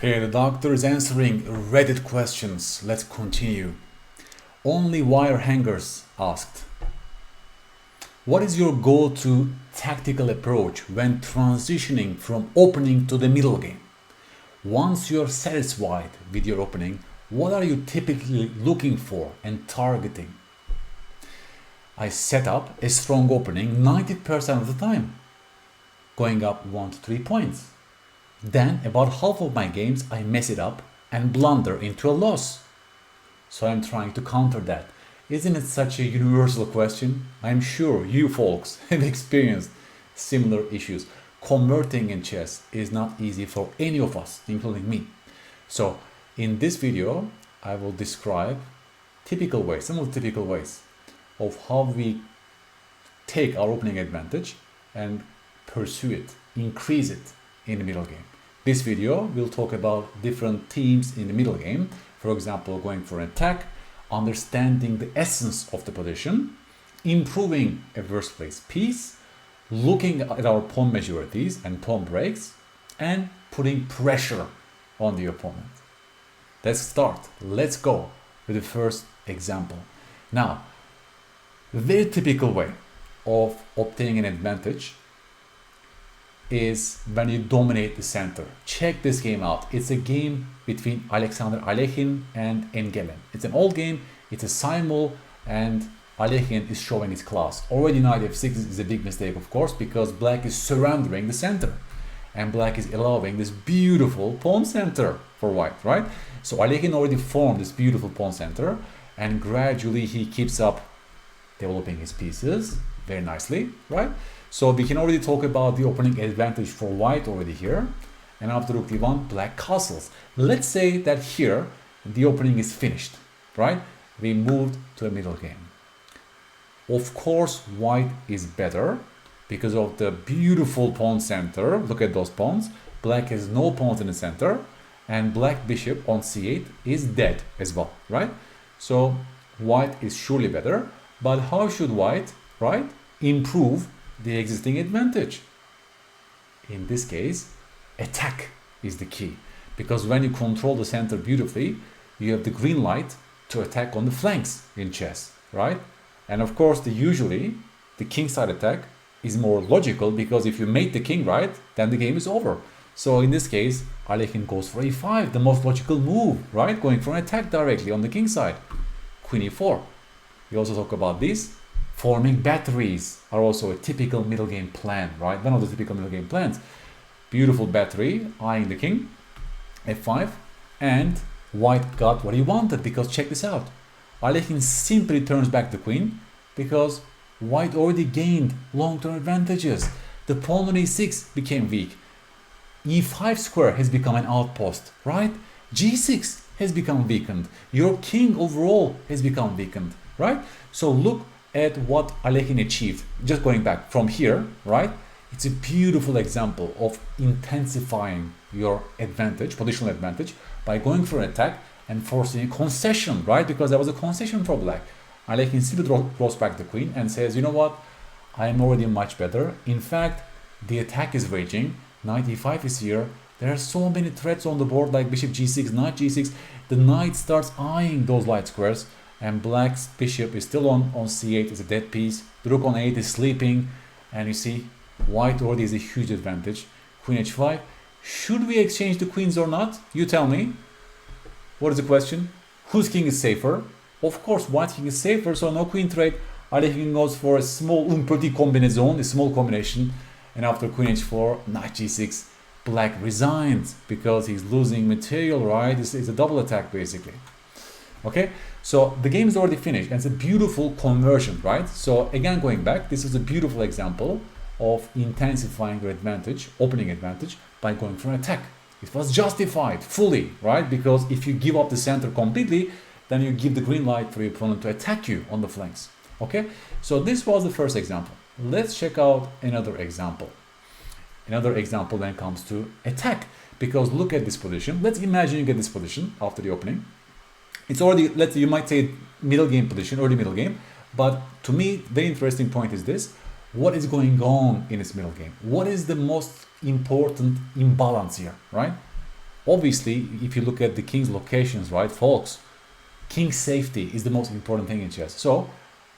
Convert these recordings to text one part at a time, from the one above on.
Okay, the doctor is answering Reddit questions. Let's continue. Only Wire Hangers asked, what is your go-to tactical approach when transitioning from opening to the middle game? Once you're satisfied with your opening, what are you typically looking for and targeting? I set up a strong opening 90% of the time, going up 1 to 3 points. Then about half of my games I mess it up and blunder into a loss. So I'm trying to counter that. Isn't it such a universal question? I'm sure you folks have experienced similar issues. Converting in chess is not easy for any of us, including me. So in this video, I will describe typical ways, some of the typical ways of how we take our opening advantage and pursue it, increase it in the middle game. This video will talk about different themes in the middle game. For example, going for an attack, understanding the essence of the position, improving a first place piece, looking at our pawn majorities and pawn breaks, and putting pressure on the opponent. Let's start. Let's go with the first example. Now, the very typical way of obtaining an advantage is when you dominate the center. Check this game out. It's a game between Alexander Alekhine and Engelen. It's an old game, it's a simul, and Alekhine is showing his class. Already knight f6 is a big mistake, of course, because black is surrendering the center. And black is allowing this beautiful pawn center for white, right? So Alekhine already formed this beautiful pawn center, and gradually he keeps up developing his pieces very nicely, right? So we can already talk about the opening advantage for white already here. And after rook d1, black castles. Let's say that here the opening is finished, right? We moved to a middle game. Of course, white is better because of the beautiful pawn center. Look at those pawns. Black has no pawns in the center, and black bishop on c8 is dead as well, right? So white is surely better, but how should white, right, improve the existing advantage? In this case, attack is the key, because when you control the center beautifully, you have the green light to attack on the flanks in chess, right? And of course, usually the king side attack is more logical, because if you mate the king right, then the game is over. So in this case, Alekhine goes for e5, the most logical move, right? Going for an attack directly on the king side. Queen e4. We also talk about this. Forming batteries are also a typical middle game plan, right? One of the typical middle game plans. Beautiful battery, eyeing the king, f5, and white got what he wanted, because check this out. Alekhine simply turns back the queen because white already gained long-term advantages. The pawn on e6 became weak. e5 square has become an outpost, right? g6 has become weakened. Your king overall has become weakened, right? So look at what Alekhine achieved. Just going back from here, right? It's a beautiful example of intensifying your advantage, positional advantage, by going for an attack and forcing a concession, right? Because there was a concession for black. Alekhine simply draws back the queen and says, you know what? I am already much better. In fact, the attack is raging. Knight e5 is here. There are so many threats on the board, like bishop g6, knight g6. The knight starts eyeing those light squares, and black's bishop is still on c8 as a dead piece. The rook on 8 is sleeping, and you see white already has a huge advantage. Queen h5. Should we exchange the queens or not? You tell me. What is the question? Whose king is safer? Of course, white king is safer, so no queen trade. Alekhine goes for a small un petit combinaison, a small combination, and after queen h4, knight g6, black resigns because he's losing material, right? It's a double attack basically. Okay, so the game is already finished, and it's a beautiful conversion, right? So again, going back, this is a beautiful example of intensifying your advantage, opening advantage, by going for an attack. It was justified fully, right? Because if you give up the center completely, then you give the green light for your opponent to attack you on the flanks. Okay, so this was the first example. Let's check out another example. Another example then comes to attack, because look at this position. Let's imagine you get this position after the opening. It's already, let's say, you might say middle game position, early middle game, but to me, the interesting point is this: what is going on in this middle game? What is the most important imbalance here, right? Obviously, if you look at the king's locations, right, folks, king safety is the most important thing in chess. So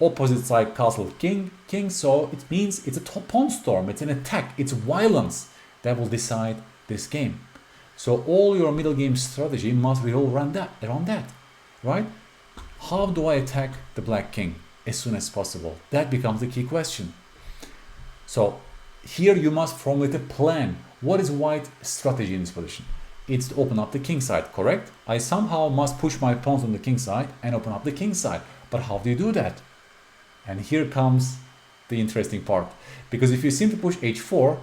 opposite side castle king, so it means it's a pawn storm, it's an attack, it's violence that will decide this game. So all your middle game strategy must revolve around that, right? How do I attack the black king as soon as possible? That becomes the key question. So here you must formulate a plan. What is white strategy in this position? It's to open up the king side, correct? I somehow must push my pawns on the king side and open up the king side. But how do you do that? And here comes the interesting part. Because if you simply push h4,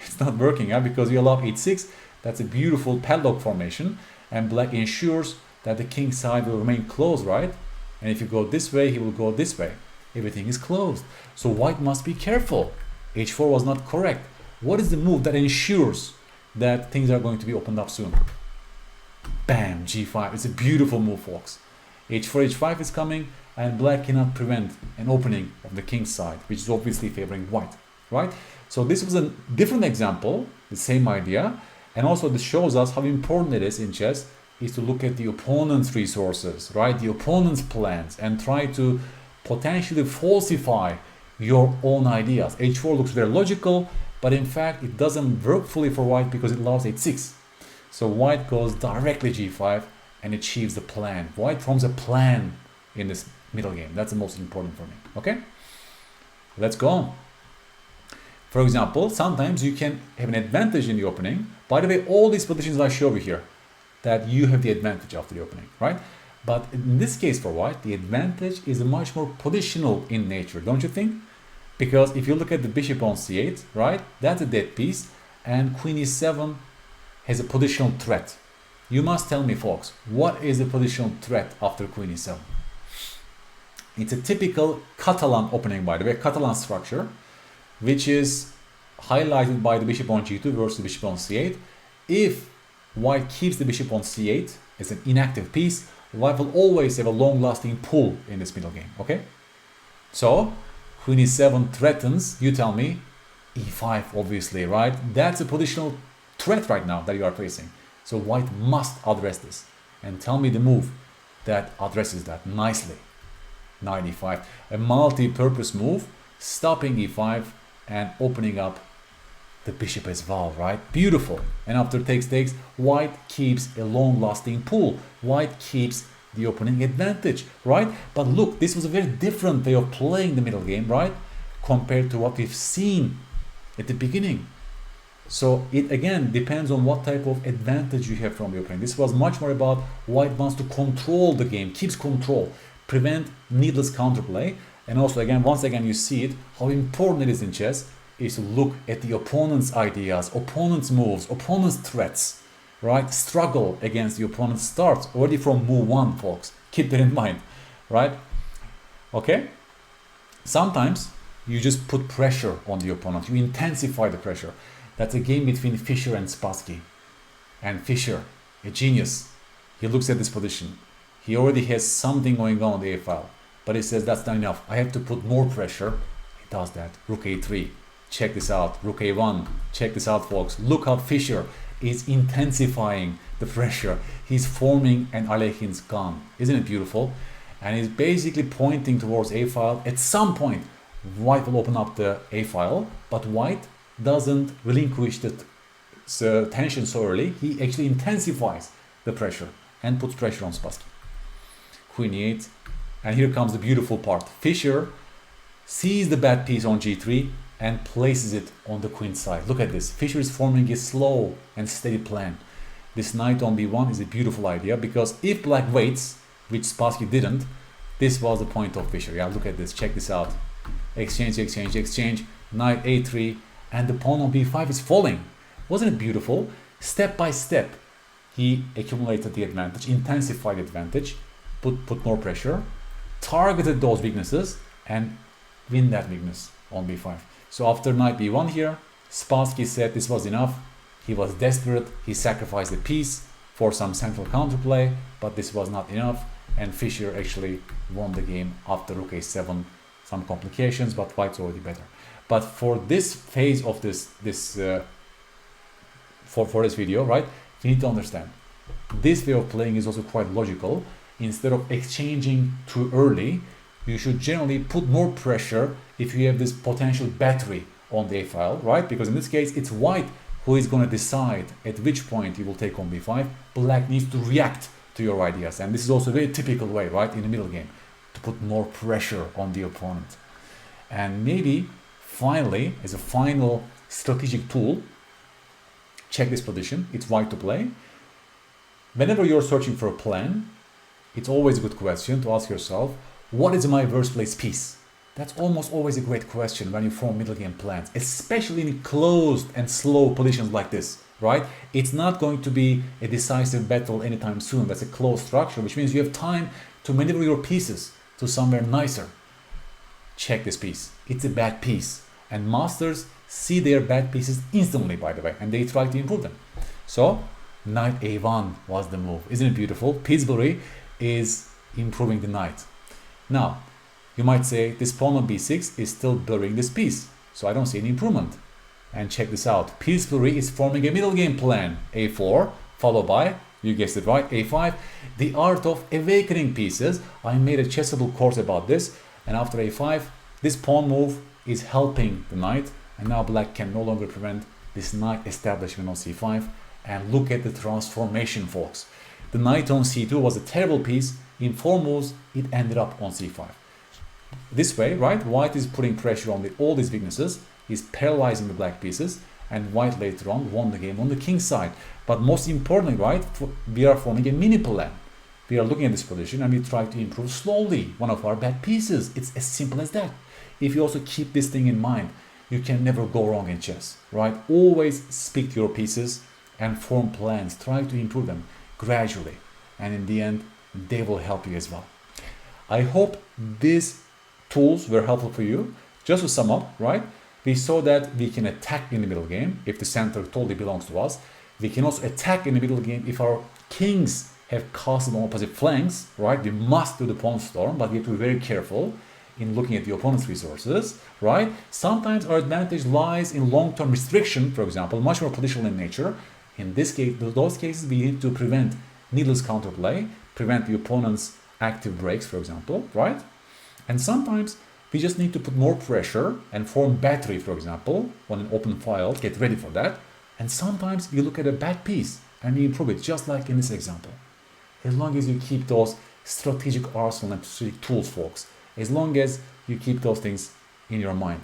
it's not working out because you allow h6. That's a beautiful padlock formation. And black ensures that the king side will remain closed, right? And if you go this way, he will go this way. Everything is closed. So white must be careful. h4 was not correct. What is the move that ensures that things are going to be opened up soon? Bam, g5. It's a beautiful move, folks. h4, h5 is coming, and black cannot prevent an opening of the king side, which is obviously favoring white, right? So this was a different example, the same idea, and also this shows us how important it is in chess is to look at the opponent's resources, right? The opponent's plans, and try to potentially falsify your own ideas. h4 looks very logical, but in fact it doesn't work fully for white because it allows h6. So white goes directly g5 and achieves the plan. White forms a plan in this middle game. That's the most important for me. Okay, let's go on. For example, sometimes you can have an advantage in the opening. By the way, all these positions I show you here, that you have the advantage after the opening, right? But in this case for white, the advantage is much more positional in nature, don't you think? Because if you look at the bishop on c8, right, that's a dead piece, and queen e7 has a positional threat. You must tell me, folks, what is the positional threat after queen e7? It's a typical Catalan opening, by the way, Catalan structure, which is highlighted by the bishop on g2 versus the bishop on c8. If white keeps the bishop on c8 as an inactive piece, white will always have a long-lasting pull in this middle game, okay? So queen e7 threatens, you tell me, e5 obviously, right? That's a positional threat right now that you are facing. So white must address this. And tell me the move that addresses that nicely. Knight e5, a multi-purpose move, stopping e5 and opening up the bishop as well, right? Beautiful. And after takes, white keeps a long-lasting pull. White keeps the opening advantage, right? But look, this was a very different way of playing the middle game, right? Compared to what we've seen at the beginning. So it again depends on what type of advantage you have from the opening. This was much more about white wants to control the game, keeps control, prevent needless counterplay. And also again, once again, you see it, how important it is in chess is to look at the opponent's ideas, opponent's moves, opponent's threats, right? Struggle against the opponent's starts already from move 1, folks. Keep that in mind, right? Okay? Sometimes you just put pressure on the opponent. You intensify the pressure. That's a game between Fischer and Spassky. And Fischer, a genius, he looks at this position. He already has something going on the A file. But he says that's not enough. I have to put more pressure. He does that. Rook a3. Check this out. Rook a1. Check this out, folks. Look how Fischer is intensifying the pressure. He's forming an Alekhin's gun. Isn't it beautiful? And he's basically pointing towards a file. At some point, white will open up the a file, but white doesn't relinquish the tension so early. He actually intensifies the pressure and puts pressure on Spassky. Queen e8. And here comes the beautiful part. Fischer sees the bad piece on g3 and places it on the queen side. Look at this. Fischer is forming a slow and steady plan. This knight on b1 is a beautiful idea because if black waits, which Spassky didn't, this was the point of Fischer. Yeah, look at this. Check this out. Exchange, exchange, exchange. Knight a3 and the pawn on b5 is falling. Wasn't it beautiful? Step by step, he accumulated the advantage, intensified the advantage, put more pressure, targeted those weaknesses and win that weakness on b5. So after knight b1 here, Spassky said this was enough. He was desperate. He sacrificed the piece for some central counterplay, but this was not enough. And Fischer actually won the game after rook a7. Some complications, but white's already better. But for this phase of for this video, right, You need to understand. This way of playing is also quite logical. Instead of exchanging too early, you should generally put more pressure if you have this potential battery on the a file, right? Because in this case, it's white who is going to decide at which point you will take on b5. Black needs to react to your ideas. And this is also a very typical way, right, in the middle game, to put more pressure on the opponent. And maybe finally, as a final strategic tool, check this position. It's white to play. Whenever you're searching for a plan, it's always a good question to ask yourself, what is my worst place piece? That's almost always a great question when you form middle game plans, especially in closed and slow positions like this, right? It's not going to be a decisive battle anytime soon. That's a closed structure, which means you have time to maneuver your pieces to somewhere nicer. Check this piece. It's a bad piece. And masters see their bad pieces instantly, by the way, and they try to improve them. So, knight a1 was the move. Isn't it beautiful? Pillsbury is improving the knight. Now, you might say this pawn on b6 is still blurring this piece, so I don't see any improvement. And check this out. Pillsbury is forming a middle game plan. a4, followed by, you guessed it right, a5. The art of awakening pieces. I made a chessable course about this. And after a5, this pawn move is helping the knight. And now black can no longer prevent this knight establishment on c5. And look at the transformation, folks. The knight on c2 was a terrible piece. In 4 moves, it ended up on c5. This way, right, white is putting pressure on all these weaknesses. He's paralyzing the black pieces. And white later on won the game on the king side. But most importantly, right, we are forming a mini plan. We are looking at this position and we try to improve slowly one of our bad pieces. It's as simple as that. If you also keep this thing in mind, you can never go wrong in chess, right? Always speak to your pieces and form plans. Try to improve them gradually. And in the end, they will help you as well. I hope these tools were helpful for you. Just to sum up, right? We saw that we can attack in the middle game if the center totally belongs to us. We can also attack in the middle game if our kings have castle on opposite flanks, right? We must do the pawn storm, but we have to be very careful in looking at the opponent's resources, right? Sometimes our advantage lies in long-term restriction, for example, much more positional in nature. In this case, those cases, we need to prevent needless counterplay, prevent the opponent's active breaks, for example, right? And sometimes we just need to put more pressure and form battery, for example, on an open file, get ready for that. And sometimes we look at a bad piece and we improve it, just like in this example. As long as you keep those strategic arsenal and strategic tools, folks, as long as you keep those things in your mind,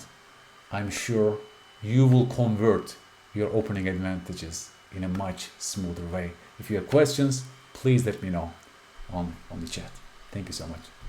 I'm sure you will convert your opening advantages in a much smoother way. If you have questions, please let me know on the chat. Thank you so much.